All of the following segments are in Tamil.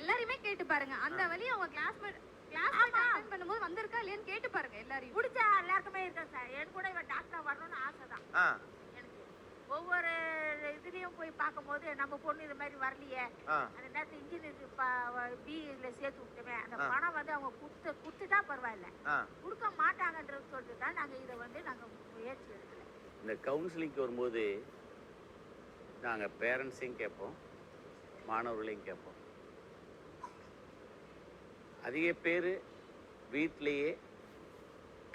எல்லாரையுமே கேட்டு பாருங்க. அந்த வலி அவங்க கிளாஸ்மேட் அட்டெண்ட் பண்ணும்போது வந்திருக்கா இல்லையான்னு கேட்டு பாருங்க எல்லாரையும். பிடிச்சா எல்லாருக்குமே இருக்கா சார். எனக்கு கூட இவன் டாக்டர் வரணும்னு ஆசை தான் எனக்கு. ஒவ்வொரு இதுலயும் போய் பார்க்கும்போது நம்ம பொண்ணு இது மாதிரி வரலையே, அந்த நேரத்தில் இன்ஜினியர் பிஇல சேர்த்து விட்டுமே, அந்த பணம் வந்து அவங்க குத்துட்டா பரவாயில்ல, கொடுக்க மாட்டாங்கன்றது சொல்லிட்டு தான் நாங்கள் இதை வந்து நாங்கள் முயற்சி எடுக்கல. இந்த கவுன்சிலிங்க்கு வரும்போது நாங்கள் பேரண்ட்ஸையும் கேட்போம், மாணவர்களையும் கேட்போம். அதிக பேர் வீட்டிலையே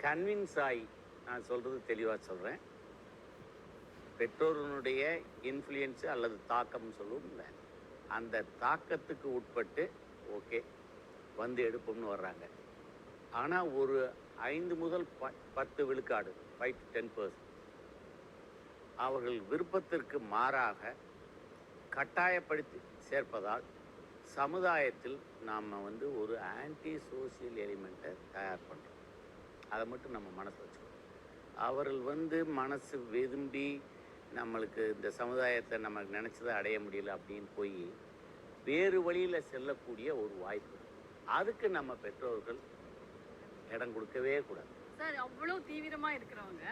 கன்வின்ஸ் ஆகி, நான் சொல்கிறது தெளிவாக சொல்கிறேன், பெற்றோர்களுடைய இன்ஃப்ளூயன்ஸு அல்லது தாக்கம்னு சொல்லுவோம்ல, அந்த தாக்கத்துக்கு உட்பட்டு ஓகே வந்து எடுப்போம்னு வர்றாங்க. ஆனால் ஒரு 5 முதல் 10 விழுக்காடு 5 to 10% அவர்கள் விருப்பத்திற்கு மாறாக கட்டாயப்படுத்தி சேர்ப்பதால் சமுதாயத்தில் நாம் வந்து ஒரு ஆன்டி சோசியல் எலிமெண்ட்டை தயார் பண்ணுறோம். அதை மட்டும் நம்ம மனசு வச்சுக்கணும். அவர்கள் வந்து மனசு விரும்பி நம்மளுக்கு இந்த சமுதாயத்தை நமக்கு நினச்சதை அடைய முடியல அப்படின்னு போய் வேறு வழியில் செல்லக்கூடிய ஒரு வாய்ப்பு. அதுக்கு நம்ம பெற்றோர்கள் இடம் கொடுக்கவே கூடாது. சார் அவ்வளவு தீவிரமா இருக்கிறவங்க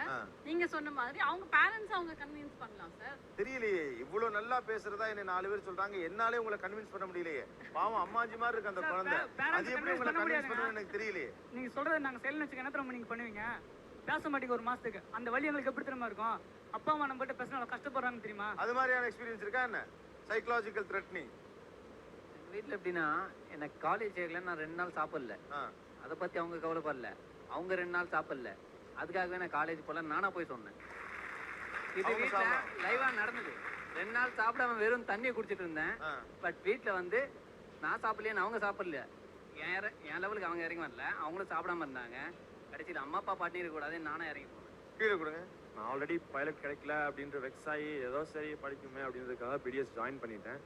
நீங்க சொன்ன மாதிரி அவங்க பேரண்ட்ஸ் அவங்க கன்வின்ஸ் பண்ணலாம் சார். தெரியலையே, இவ்வளவு நல்லா பேசுறதா என்ன 4 பேர் சொல்றாங்க, என்னாலே உங்களை கன்வின்ஸ் பண்ண முடியலையே. பாவம் அம்மாஜி மாதிரி இருக்கு அந்த குழந்தை, அது எப்படி உங்களை கன்வின்ஸ் பண்ணணும் எனக்கு தெரியலையே. நீங்க சொல்றதை நாங்க செயல் வச்சுக்க என்ன தெரியுமா நீங்க பண்ணுவீங்க? பேச மாட்டீங்க ஒரு மாசத்துக்கு. அந்த வலி எங்களுக்கு எப்படி தெரியுமா இருக்கும்? அப்பா அம்மா நம்ம கிட்ட பேசினா கஷ்டப்படுறாங்க தெரியுமா? அது மாதிரியான எக்ஸ்பீரியன்ஸ் இருக்கா என்ன? சைக்கலாஜிக்கல் த்ரெட்னிங் வீட்டில் எப்படின்னா, எனக்கு காலேஜ் சேர்க்கல, நான் 2 நாள் சாப்பிடல, அதை பற்றி அவங்க கவலைப்படல. அவங்க 2 நாள் சாப்பிடல, அதுக்காகவே நான் காலேஜ் போல நானா போய் சொன்னேன். இது வீட்டில் லைவா நடந்தது. 2 நாள் சாப்பிடாம வெறும் தண்ணியை குடிச்சிட்டு இருந்தேன். பட் வீட்டில் வந்து நான் சாப்பிடலையே, அவங்க சாப்பிடல, என் லெவலுக்கு அவங்க இறங்கி வரல, அவங்களும் சாப்பிடாம இருந்தாங்க. கடைசியில் அம்மா அப்பா பாட்டி இருக்கக்கூடாதுன்னு நானும் இறங்கி போனேன். கீழே கொடுங்க. நான் ஆல்ரெடி பைலட் கிடைக்கல அப்படின்ற வெக்ஸ் ஆகி ஏதோ சரி படிக்குமே அப்படின்றதுக்காக பிடிஎஸ் ஜாயின் பண்ணிட்டேன்.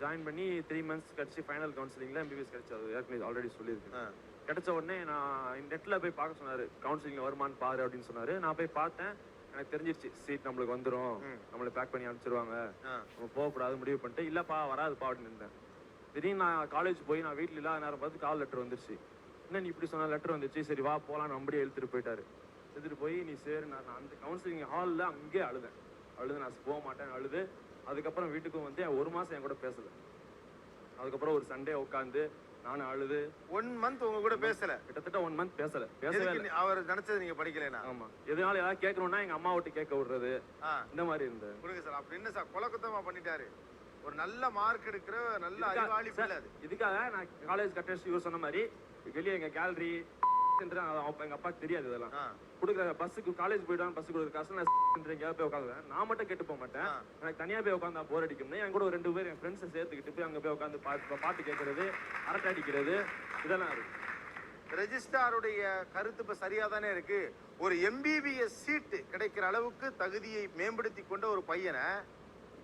ஜாயின் பண்ணி 3 மந்த்ஸ் கழிச்சு ஃபைனல் கவுன்சிலிங்கில் எம்பிபிஎஸ் கிடைச்சது. ஏற்கனவே ஆல்ரெடி சொல்லியிருக்கேன். கிடைச்ச உடனே நான் நெட்டில் போய் பார்க்க சொன்னார், கவுன்சிலிங்கில் வருமானு பாரு அப்படின்னு சொன்னார். நான் போய் பார்த்தேன், எனக்கு தெரிஞ்சிருச்சு சீட் நம்மளுக்கு வந்துடும், நம்மளை பேக் பண்ணி அனுப்பிச்சிருவாங்க, நம்ம போகக்கூடாது முடிவு பண்ணிட்டு இல்லைப்பா வராதுப்பா அப்படின்னு இருந்தேன். திடீர்னு நான் காலேஜ் போய் நான் வீட்டில் இல்லாத நேரம் பார்த்து கால் லெட்டர் வந்துருச்சு. என்ன நீ இப்படி சொன்ன, லெட்டர் வந்துச்சு, சரி வா போகலான்னு அப்படியே எழுத்துட்டு போயிட்டாரு. எடுத்துகிட்டு போய் நீ சரி, நான் அந்த கவுன்சிலிங் ஹாலில் அங்கேயே அழுது நான் போக மாட்டேன் அழுது. அதுக்கப்புறம் வீட்டுக்கும் வந்து 1 மாதம் என் கூட பேசலை. அதுக்கப்புறம் ஒரு சண்டே உட்காந்து நானும் அழுது 1 மந்த் உங்க கூட பேசல, கிட்டத்தட்ட 1 மந்த் பேசவே. அவர் நினைச்சது நீங்க படிக்கலைனா? ஆமா, எதனால ஏதாவது கேட்கணும்னா எங்க அம்மா விட்டு கேட்க விடுறது, இந்த மாதிரி இருந்தது. கொடுங்க சார். அப்படி என்ன சார் கொலக்குத்தமா பண்ணிட்டாரு? ஒரு நல்ல மார்க் எடுக்கிற நல்ல அறிவாளி பிள்ளை அது. இதுக்காக நான் காலேஜ் கட்டர்ஸ் இவர் சொன்ன மாதிரி வெளியே எங்க கேலரி எங்க அப்பாவுக்கு தெரியாது. இதெல்லாம் கொடுக்குற பஸ்ஸுக்கு காலேஜ் போயிடுவாங்க, பஸ்ஸுக்கு கொடுக்குற காசு நான் எங்கேயாவது போய் உட்காந்துவேன். நான் மட்டும் கேட்டு போக மாட்டேன், எனக்கு தனியாக போய் உட்காந்து போர் அடிக்கும்னு என் கூட ஒரு 2 பேர் என் ஃப்ரெண்ட்ஸை சேர்த்துக்கிட்டு போய் அங்கே போய் உட்காந்து பாட்டு கேட்கறது, அரட்டை அடிக்கிறது, இதெல்லாம் இருக்கு. ரெஜிஸ்ட்ராருடைய கருத்து இப்ப சரியா தானே இருக்கு. ஒரு எம்பிபிஎஸ் சீட்டு கிடைக்கிற அளவுக்கு தகுதியை மேம்படுத்தி கொண்ட ஒரு பையனை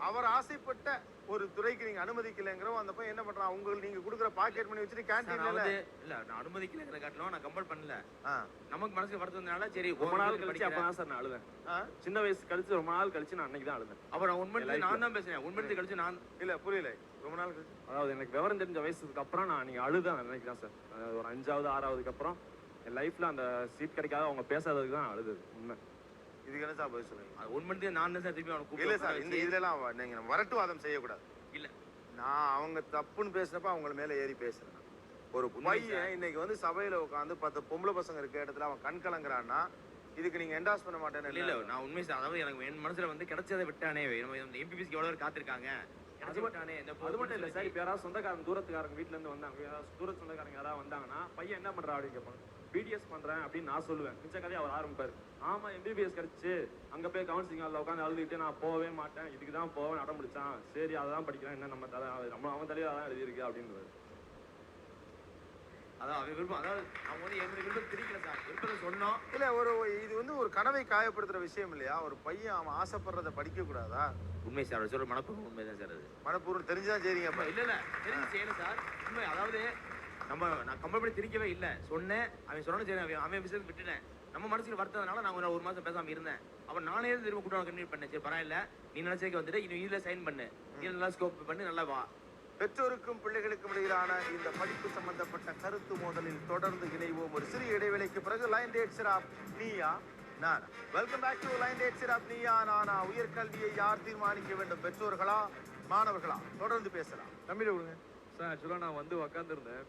அவர் ஆசைப்பட்ட ஒரு துறைக்கு நீங்க அனுமதிக்கலைங்கிறோம். அந்த பையன் என்ன பண்றான்? உங்களுக்கு நீங்க கொடுக்குற பாக்கெட் பண்ணி வச்சுட்டு கேண்டீன்ல இல்ல நான் அனுமதிக்கலைங்கிற காட்டலாம், நான் கம்பல் பண்ணல. நமக்கு மனசுக்கு வருத்ததுனால சரி ரொம்ப நாள் கழிச்சு அப்பதான் சார் நான் அழுதேன். சின்ன வயசு கழிச்சு ரொம்ப நாள் கழிச்சு நான் அன்னைக்கு தான் அழுதேன். அப்புறம் உண்மையில நான் தான் பேசுறேன். உண்மையில கழிச்சு நான் இல்ல புரியல. ரொம்ப நாள் கழிச்சு அதாவது எனக்கு விவரம் தெரிஞ்ச வயசுக்கு அப்புறம் நான் நீங்க அழுதேன் அன்னைக்கு தான் சார். ஒரு 5வது 6வதுக்கு அப்புறம் என் லைஃப்ல அந்த சீட் கிடைக்காத அவங்க பேசாததுக்கு தான் அழுது. உண்மை. இதுக்கு என்ன சார் பதில் சொல்லுங்க? அது உண்மையிலே நான் தான் சார் திருப்பி அவனுக்கு இல்ல சார், இந்த இதெல்லாம் நீங்க வரட்டுவாதம் செய்யக்கூடாது. இல்ல நான் அவங்க தப்புன்னு பேசினப்ப அவங்க மேல ஏறி பேசுறேன். ஒரு பையன் இன்னைக்கு வந்து சபையில உட்காந்து 10 பொம்பளை பசங்க இருக்க இடத்துல அவன் கண் கலங்குறான்னா இதுக்கு நீங்க என்டாஸ் பண்ண மாட்டேன்னு? இல்ல நான் உண்மை சார், அதாவது எனக்கு என் மனசுல வந்து கிடைச்சதை விட்டானே. நம்ம எம்பிபிஎஸ்க்கு எவ்வளவு பேர் காத்திருக்காங்க, அது மட்டும் இல்ல சார். இப்ப யாராவது சொந்தக்காரங்க தூரத்துக்காரங்க வீட்டுல இருந்து வந்தாங்க, யாராவது தூர சொந்தக்காரங்க யாராவது வந்தாங்கன்னா பையன் என்ன பண்றா அப்படின்னு கேட்பாங்க. பிடிஎஸ் பண்றேன் அப்படின்னு நான் சொல்லுவேன். மிச்ச கதையை அவர் ஆரம்பிப்பாரு. ஆமா எம்பிபிஎஸ் கிடைச்சு அங்க போய் கவுன்சிலிங் ஹாலில் உட்காந்து அழுதுகிட்டு நான் போகவே மாட்டேன், இதுக்கு தான் போவேன் அடம் முடிச்சான், சரி அதான் படிக்கிறேன், என்ன நம்ம அவன் தலையில அதான் எழுதியிருக்கு அப்படின்னு. அதான் அவன் விருப்பம். அதாவது அவங்க வந்து என்னுடைய விருப்பம் திரிக்கல சார், விருப்பத்தை சொன்னோம். இல்ல இது வந்து ஒரு கனவை காயப்படுத்துற விஷயம் இல்லையா? ஒரு பையன் அவன் ஆசைப்படுறத படிக்க கூடாதா? உண்மை சார், அவர் சொல்ற மனப்பூர்வம் உண்மைதான் சார். அது மனப்பூர்வம் தெரிஞ்சுதான் சரிங்க. இல்ல தெரிஞ்சு செய்யணும் சார். உண்மை. அதாவது நான் கம்பல் பண்ணி திரிக்கவே இல்லை, சொன்னேன். அவன் சொன்னாலும் சரி, அவன் விஷயத்துக்கு விட்டுட்டேன். நம்ம மனசுக்கு வருத்ததுனால நான் 1 மாசம் பேசாம இருந்தேன். அப்ப நானே திரும்ப கூட்டம் கன்வீட் பண்ணேன். சரி பரவாயில்ல, நீ நினைச்சதுக்கு வந்துட்டு இன்னும் இதுல சைன் பண்ணு, நீ நல்லா ஸ்கோப் பண்ணி நல்லா வா. பெற்றோருக்கும் பிள்ளைகளுக்கும் இடையிலான இந்த படிப்பு சம்பந்தப்பட்ட கருத்து மோதலில் தொடர்ந்து இணைவோம். ஒரு சிறிய இடைவேளைக்கு பிறகு லைன் டேட் சிராப் Neeya Naana. Welcome back to line டேட் சிராப் நீயா நானா. உயர்கல்வியை யார் தீர்மானிக்க வேண்டும், பெற்றோர்களா மாணவர்களா? தொடர்ந்து பேசலாம். தமிழ் விடுங்க சார். ஆக்சுவலாக நான் வந்து உக்காந்துருந்தேன்.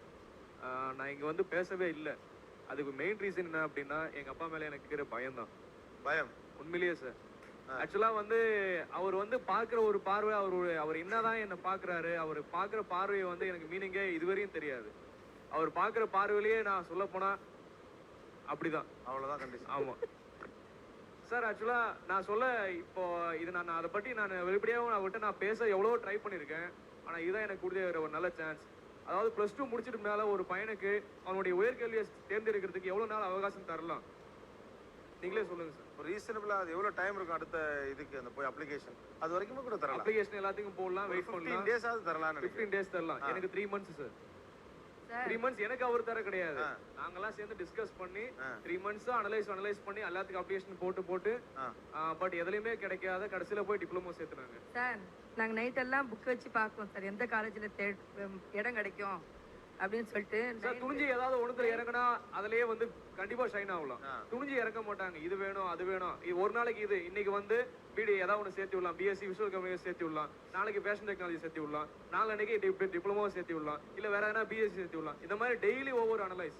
நான் இங்கே வந்து பேசவே இல்லை. அதுக்கு மெயின் ரீசன் என்ன அப்படின்னா எங்கள் அப்பா மேலே எனக்கு இருக்கிற பயம்தான். பயம் உண்மையிலேயே சார். ஆக்சுவலாக வந்து அவர் வந்து பார்க்குற ஒரு பார்வை, அவர் என்னதான் என்னை பார்க்குறாரு, அவர் பார்க்குற பார்வையை வந்து எனக்கு மீனிங்கே இதுவரையும் தெரியாது. அவர் பார்க்குற பார்வையிலேயே நான் சொல்ல போனால் அப்படிதான். அவ்வளோதான் கண்டிஷன். ஆமாம் சார். ஆக்சுவலாக நான் சொல்ல இப்போ இது நான் அதை பற்றி நான் வெளிப்படையாகவும் அவர்கிட்ட நான் பேச எவ்வளோ ட்ரை பண்ணியிருக்கேன். ஆனால் இதுதான் எனக்கு கொடுத்த ஒரு நல்ல சான்ஸ். அதாவது +2 முடிச்சிட்டு மேலே ஒரு பையனுக்கு அவனுடைய உயர்கல்வியை தேர்ந்தெடுக்கிறதுக்கு எவ்வளோ நாள் அவகாசம் தரலாம் நீங்களே சொல்லுங்க சார். ஒரு ரீசனபிளா அது எவ்வளவு டைம் இருக்கும் அடுத்த இதுக்கு அந்த போய் அப்ளிகேஷன்? அது வரைக்கும் கூட தரலாம். அப்ளிகேஷன் எல்லாத்துக்கும் போடலாம், வெயிட் பண்ணலாம். 15 days ஆவது தரலாம். 15 days தரலாம். எனக்கு 3 months சார். 3 months எனக்கு அவர் தர கிடையாது. நாங்கெல்லாம் சேர்ந்து டிஸ்கஸ் பண்ணி 3 months அனலைஸ் பண்ணி எல்லாத்துக்கும் அப்ளிகேஷன் போட்டு பட் எதுலயுமே கிடைக்காத கடைசியில போய் டிப்ளமோ சேர்த்துனாங்க. சார் நாங்க நைட் எல்லாம் புக் வச்சு பார்ப்போம் சார், எந்த காலேஜ்ல இடம் கிடைக்கும் அப்படின்னு சொல்லிட்டு. சார் துணிஞ்சு ஏதாவது ஒண்ணுத்துல இறங்கினா அதுலயே வந்து கண்டிப்பா ஷைன் ஆகலாம். துணிஞ்சு இறக்க மாட்டாங்க. இது வேணும் அது வேணும், ஒரு நாளைக்கு இது, இன்னைக்கு வந்து பிடி ஏதாவது ஒன்று சேர்த்து விடலாம், பிஎஸ்சி விஷுவல் கம்யூனிகேஷன் சேர்த்து விடலாம், நாளைக்கு ஃபேஷன் டெக்னாலஜி சேர்த்து விடலாம், நாளைக்கு டிப்ளமோ சேர்த்து விடலாம், இல்ல வேற எதனா பிஎஸ்சி சேர்த்து விடலாம். இந்த மாதிரி டெய்லி ஒவ்வொரு அனலைஸ்.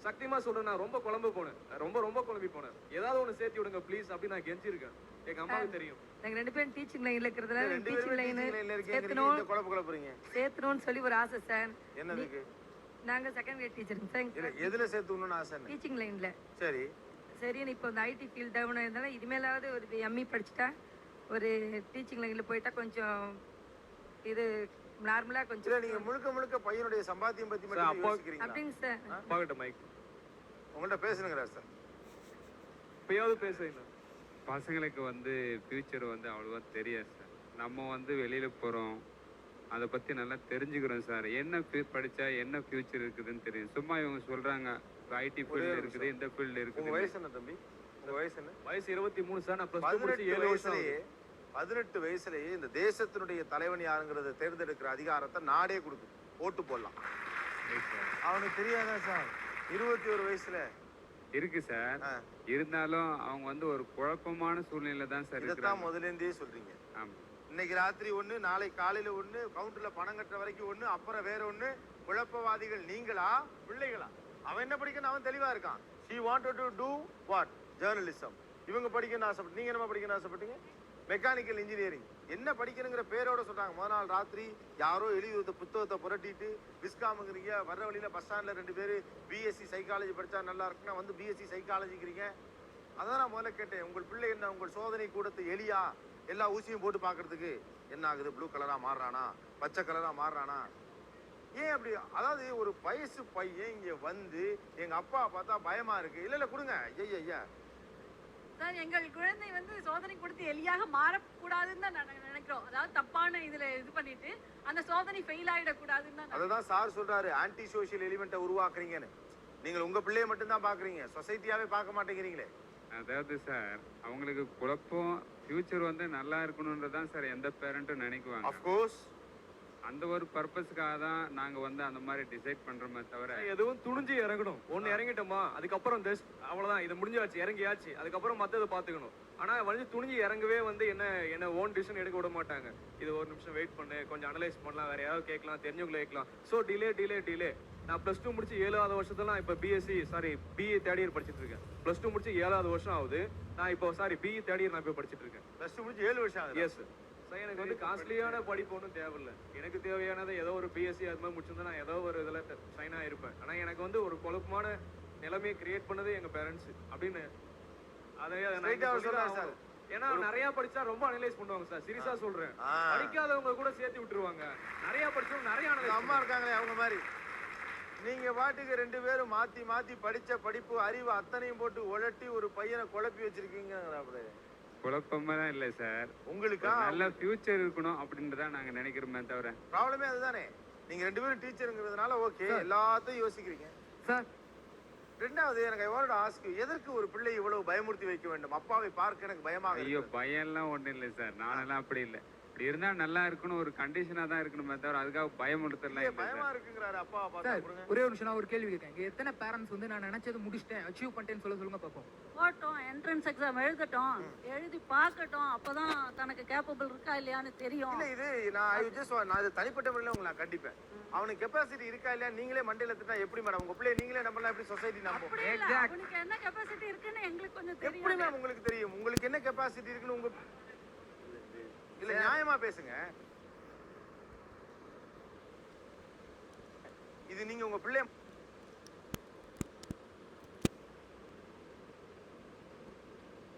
சத்தியமா சொல்றேன், நான் ரொம்ப குழம்பி போனேன். ஏதாவது ஒன்று சேர்த்து விடுங்க ப்ளீஸ் அப்படின்னு நான் கெஞ்சிருக்கேன். எங்க அம்மாவுக்கு தெரியும். நாங்க 2 பேரும் டீச்சிங் லைன்ல இருக்கிறதுல டீச்சிங் லைன் சேர்த்தணும்னு சொல்லி ஒரு ஆசை சார். என்னதுக்கு? நாங்க செகண்ட் கிரேட் டீச்சருங்க சார். எதுல சேர்த்துணும்னு ஆசை? டீச்சிங் லைன்ல. சரி சரின்னு இப்போ இந்த ஐடி ஃபீல்ட் டவுன் இருந்தாலும் இனிமேலாவது ஒரு எம்இ படிச்சுட்டா ஒரு டீச்சிங் லைன்ல போயிட்டா கொஞ்சம் இது நார்மலா கொஞ்சம். நீங்க முழுக்க பையனுடைய சம்பாத்தியம் பத்தி மட்டும் யோசிக்கிறீங்க அப்படிங்க சார். பாக்கட்ட மைக் உங்கள்ட்ட பேசுனுங்க சார். இப்பயாவது பேசுறீங்க. பசங்களுக்கு வந்து ஃப்யூச்சர் வந்து அவ்வளோவா தெரியாது சார். நம்ம வந்து வெளியில் போகிறோம், அதை பற்றி நல்லா தெரிஞ்சுக்கிறோம் சார். என்ன படித்தா என்ன ஃப்யூச்சர் இருக்குதுன்னு தெரியும். சும்மா இவங்க சொல்கிறாங்க ஐடி ஃபீல்டு இருக்குது, இந்த ஃபீல்டு இருக்குது. உங்கள் வயசு என்ன தம்பி? உங்கள் வயசு என்ன? வயசு 23 சார். நான் 18 வயசுலேயே இந்த தேசத்தினுடைய தலைவன் யாருங்கிறத தேர்ந்தெடுக்கிற அதிகாரத்தை நாடே கொடுக்கும். ஓட்டு போடலாம். அவனுக்கு தெரியாதா சார்? 21 வயசுல இருக்கு சார். இருந்தாலும் அவங்க வந்து ஒரு குழப்பமான சூழ்நிலை தான் சார். இதைத்தான் முதலேருந்தே சொல்றீங்க. இன்னைக்கு ராத்திரி ஒண்ணு, நாளை காலையில ஒண்ணு, கவுண்டர்ல பணம் கட்டுற வரைக்கும் ஒண்ணு, அப்புறம் வேற ஒண்ணு. குழப்பவாதிகள் நீங்களா பிள்ளைகளா? அவன் என்ன படிக்கணும் அவன் தெளிவா இருக்கான். she wanted to do what? journalism. இவங்க படிக்கணும்னு ஆசைப்பட்டு, நீங்க என்ன படிக்கணும்னு ஆசைப்பட்டீங்க? Mechanical engineering. என்ன படிக்கணுங்கிற பேரோட சொல்றாங்க. முதல் நாள் ராத்திரி யாரோ எழுதி கொடுத்த புத்தகத்தை புரட்டிட்டு விஸ்காமுங்கிறீங்க. வர்ற வழியில பஸ் ஸ்டாண்ட்ல 2 பேரு பிஎஸ்சி சைக்காலஜி படிச்சா நல்லா இருக்குன்னா வந்து பிஎஸ்சி சைக்காலஜிக்கிறீங்க. அதான் நான் முதல்ல கேட்டேன், உங்கள் பிள்ளை என்ன உங்கள் சோதனை கூடத்து எலியா? எல்லா ஊசியும் போட்டு பாக்குறதுக்கு என்ன ஆகுது? ப்ளூ கலரா மாறுறானா, பச்சை கலரா மாறுறானா? ஏன் அப்படி? அதாவது ஒரு வயசு பையன் இங்க வந்து எங்க அப்பா பார்த்தா பயமா இருக்கு. இல்ல கொடுங்க. ஐயா சார், எங்கள் குழந்தை வந்து சோதனை கொடுத்து எலியாக மாறக்கூடாதுன்னு தான் நினைக்கிறோம். அதாவது தப்பான இதுல இது பண்ணிட்டு அந்த சோதனை ஃபெயில் ஆயிடக்கூடாதுன்னு தான். அதுதான் சார் சொல்றாரு, ஆன்டி சோஷியல் எலிமெண்ட்டை உருவாக்குறீங்கன்னு. நீங்கள் உங்க பிள்ளைய மட்டும் தான் பாக்குறீங்க, சொசைட்டியாவே பார்க்க மாட்டேங்கிறீங்களே. அதாவது சார் அவங்களுக்கு குழப்பம், ஃபியூச்சர் வந்து நல்லா இருக்கணும்ன்றதான் சார் எந்த பேரண்ட்டும் நினைக்குவாங்க. ஆஃப் கோர்ஸ் அந்த ஒரு பர்பஸ்க்காக தான் நாங்க வந்து அந்த மாதிரி டிசைட் பண்றோமே தவிர எதுவும் துணிஞ்சு இறங்கணும். ஒன்னு இறங்கிட்டோமா அதுக்கப்புறம் அவ்வளவுதான், இது முடிஞ்சாச்சு, இறங்கியாச்சு, அதுக்கப்புறம் மத்ததை பாத்துக்கணும். ஆனா வந்து துணிஞ்சு இறங்கவே வந்து என்ன ஓன் டிசிஷன் எடுக்க விட மாட்டாங்க. இது ஒரு நிமிஷம் வெயிட் பண்ணு, கொஞ்சம் அனலைஸ் பண்ணலாம், வேற யாராவது கேட்கலாம், தெரிஞ்சவங்களை கேட்கலாம். So delay. நான் +2 முடிச்சு 7வது வருஷத்துல இப்ப பிஇ தேர்ட் இயர் படிச்சுட்டு இருக்கேன். +2 முடிச்சு 7வது வருஷம் ஆகுது. நான் இப்போ பிஇ தேர்ட் இயர் நான் இப்போ படிச்சுட்டு இருக்கேன். +2 முடிச்சு 7 வருஷம் ஆகுது. Yes sir. எனக்கு வந்து காஸ்ட்லியான படிப்பு ஒன்றும் தேவையில்லை. எனக்கு தேவையானது ஏதோ ஒரு பிஎஸ்சி அது மாதிரி முடிச்சிருந்தா நான் ஏதோ ஒரு இதில் ஷைனாக இருப்பேன். ஆனால் எனக்கு வந்து ஒரு குழப்பமான நிலைமையை கிரியேட் பண்ணது எங்க பேரண்ட்ஸ் அப்படின்னு சார். ஏன்னா நிறைய படிச்சா ரொம்ப அனலைஸ் பண்ணுவாங்க சார். சீரியஸா சொல்றேன், படிக்காதவங்க கூட சேர்த்து விட்டுருவாங்க. நிறைய படிச்சவங்க நிறைய அம்மா இருக்காங்களே அவங்க மாதிரி. நீங்க பாட்டுக்கு 2 பேரும் மாத்தி படிச்ச படிப்பு அறிவு அத்தனையும் போட்டு உழட்டி ஒரு பையனை குழப்பி வச்சிருக்கீங்க. அப்படி குழப்பமெல்லாம் இல்லை சார். உங்களுக்கு நல்ல ஃபியூச்சர் இருக்கணும் அப்படின்றத நாங்க நினைக்கிறோமே தவிர ப்ராப்ளமே அதுதானே. நீங்க 2 பேரும் டீச்சருங்கிறதுனால ஓகே எல்லாத்தையும் யோசிக்கிறீங்க சார். ரெண்டாவது எனக்கு ஐ ஆஸ்க், எதற்கு ஒரு பிள்ளை இவ்வளவு பயமுறுத்தி வைக்க வேண்டும்? அப்பாவை பார்க்க எனக்கு பயமாக. ஐயோ பயம்லாம் ஒண்ணும் இல்லை சார். நானெல்லாம் அப்படி இல்லை. அப்படி இருந்தா நல்லா இருக்குன்னு ஒரு கண்டிஷனா தான் இருக்கணுமே தவிர அதுக்காக பயமுறுத்தலாம் இல்லை பயமா சார். இருக்குங்கிறாரு அப்பா சார் பாருங்க. ஒரே ஒரு நிமிஷம் நான் ஒரு கேள்வி கேட்கேன். இங்க எத்தனை பேரண்ட்ஸ் வந்து நான் நினைச்சது முடிச்சிட்டேன் அச்சீவ் பண்ணிட்டேன்னு சொல்லுங்க பார்ப்போம். போட்டோம் என்ட்ரன்ஸ் எக்ஸாம் எழுதட்டும், எழுதி பார்க்கட்டும், அப்பதான் தனக்கு கேப்பபிள் இருக்கா இல்லையான்னு தெரியும். இல்ல இது நான் இது தனிப்பட்ட முறையில உங்களை நான் கண்டிப்பேன். அவனுக்கு கெப்பாசிட்டி இருக்கா இல்லையா நீங்களே மண்டையில திட்டா எப்படி மேடம்? உங்க பிள்ளைய நீங்களே நம்பலாம் எப்படி சொசைட்டி நம்பும்? அப்படி இல்ல, அவனுக்கு என்ன கெப்பாசிட்டி இருக்குன்னு எங்களுக்கு கொஞ்சம் எப்படி தெரியும். மேம் உங்களுக்கு தெரியும்? உங்களுக்கு என்ன கெப்பாசிட்டி இருக்குன்னு உங்க இல்ல நியாயமா பேசுங்க. இது நீங்க உங்க பிள்ளை